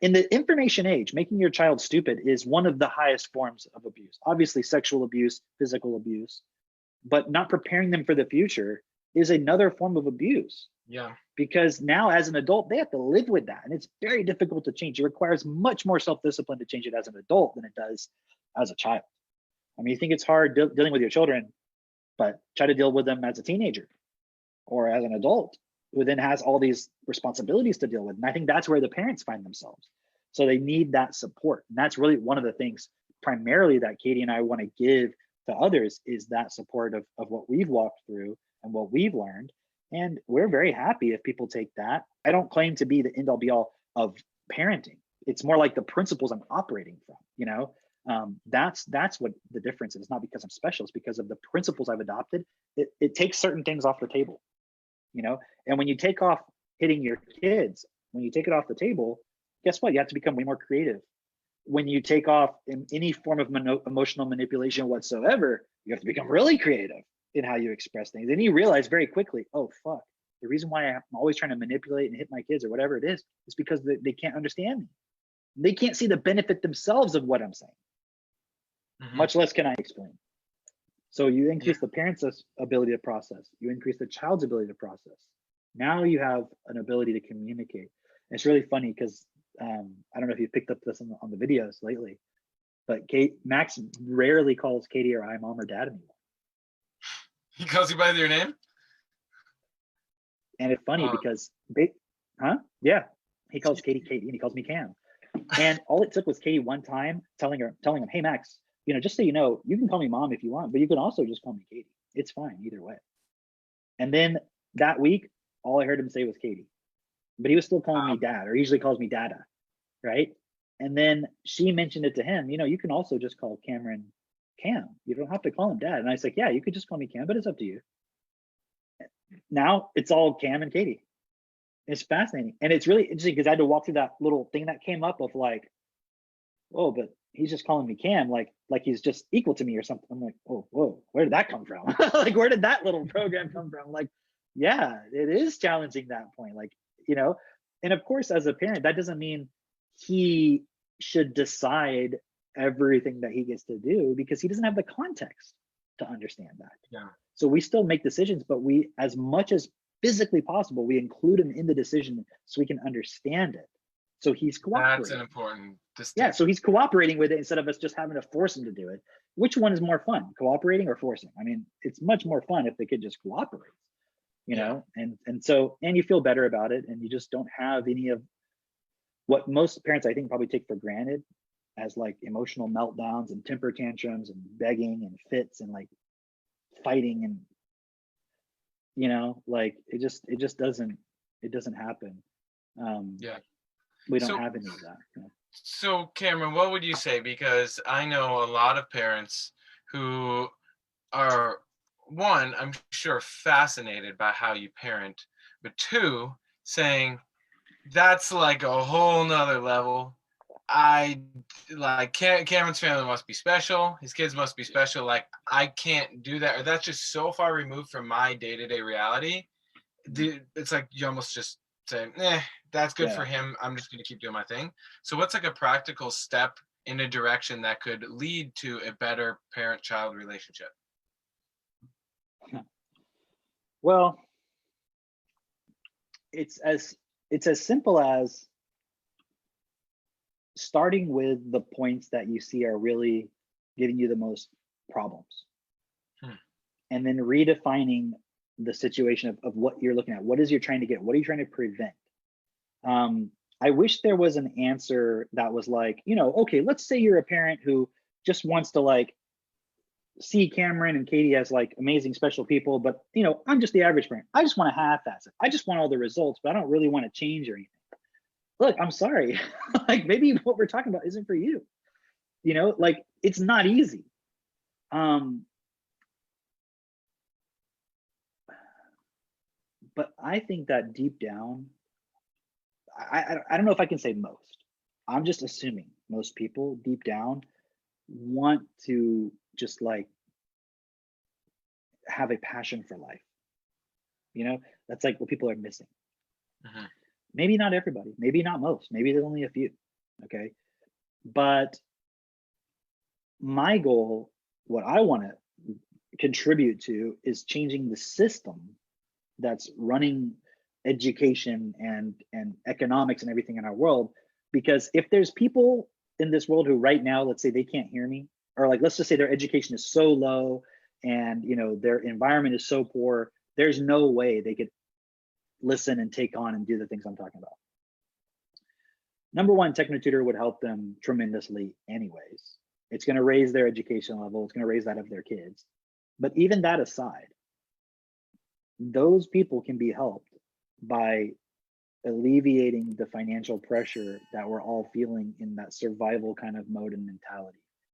in the information age, making your child stupid is one of the highest forms of abuse. Obviously, sexual abuse, physical abuse, but not preparing them for the future is another form of abuse. Yeah. Because now as an adult, they have to live with that. And it's very difficult to change. It requires much more self-discipline to change it as an adult than it does as a child. I mean, you think it's hard dealing with your children, but try to deal with them as a teenager or as an adult who then has all these responsibilities to deal with. And I think that's where the parents find themselves. So they need that support. And that's really one of the things primarily that Katie and I want to give to others is that support of what we've walked through and what we've learned. And we're very happy if people take that. I don't claim to be the end all be all of parenting. It's more like the principles I'm operating from, you know? That's what the difference is. Not because I'm special, it's because of the principles I've adopted. It takes certain things off the table, you know? And when you take off hitting your kids, when you take it off the table, guess what? You have to become way more creative. When you take off in any form of emotional manipulation whatsoever, you have to become really creative in how you express things. And you realize very quickly, oh, fuck, the reason why I'm always trying to manipulate and hit my kids or whatever it is because they can't understand me. They can't see the benefit themselves of what I'm saying, much less can I explain. So you increase the parent's ability to process, you increase the child's ability to process. Now you have an ability to communicate. And it's really funny because I don't know if you picked up this on the videos lately, but Max rarely calls Katie or I mom or dad anymore. He calls you by their name? And it's funny because yeah, he calls Katie and he calls me Cam. And all it took was Katie one time telling him, hey Max, you know, just so you know, you can call me mom if you want, but you can also just call me Katie. It's fine either way. And then that week, all I heard him say was Katie, but he was still calling me dad, or he usually calls me Dada, right? And then she mentioned it to him, you know, you can also just call Cameron Cam. You don't have to call him dad. And I was like, yeah, you could just call me Cam, but it's up to you. Now it's all Cam and Katie. It's fascinating. And it's really interesting because I had to walk through that little thing that came up of like, oh, but he's just calling me Cam, like he's just equal to me or something. I'm like, oh, whoa, where did that come from? Like, where did that little program come from? Like, yeah, it is challenging that point. Like, you know, and of course, as a parent, that doesn't mean he should decide everything that he gets to do because he doesn't have the context to understand that. Yeah. So we still make decisions, but we, as much as physically possible, we include him in the decision so we can understand it. So he's cooperating. That's an important distinction. Yeah, so he's cooperating with it instead of us just having to force him to do it. Which one is more fun, cooperating or forcing? I mean, it's much more fun if the kid just cooperates, you know? And so you feel better about it, and you just don't have any of what most parents, I think, probably take for granted as like emotional meltdowns and temper tantrums and begging and fits and like fighting, and you know, like it just doesn't happen. We don't have any of that. You know? So Cameron, what would you say? Because I know a lot of parents who are, one, I'm sure fascinated by how you parent, but two, saying that's like a whole nother level. I like Cameron's family must be special. His kids must be special. Like I can't do that, or that's just so far removed from my day-to-day reality. It's like you almost just say, that's good for him. I'm just going to keep doing my thing. So what's like a practical step in a direction that could lead to a better parent-child relationship? Well, it's as simple as starting with the points that you see are really giving you the most problems. And then redefining the situation of what you're looking at. What is you're trying to get? What are you trying to prevent? I wish there was an answer that was like, you know, okay, let's say you're a parent who just wants to like see Cameron and Katie as like amazing special people, but you know, I'm just the average parent. I just want to half-ass it. I just want all the results, but I don't really want to change or anything. Look, I'm sorry. Like maybe what we're talking about isn't for you. You know, like it's not easy. But I think that deep down, I don't know if I can say most. I'm just assuming most people deep down want to just like have a passion for life. You know, that's like what people are missing. Maybe not everybody, maybe not most, maybe there's only a few, okay? But my goal, what I want to contribute to, is changing the system that's running education and economics and everything in our world. Because if there's people in this world who right now, let's say they can't hear me, or like, let's just say their education is so low and, you know, their environment is so poor, there's no way they could listen and take on and do the things I'm talking about. Number one, TechnoTutor would help them tremendously anyways. It's going to raise their education level. It's going to raise that of their kids. But even that aside, those people can be helped by alleviating the financial pressure that we're all feeling in that survival kind of mode and mentality.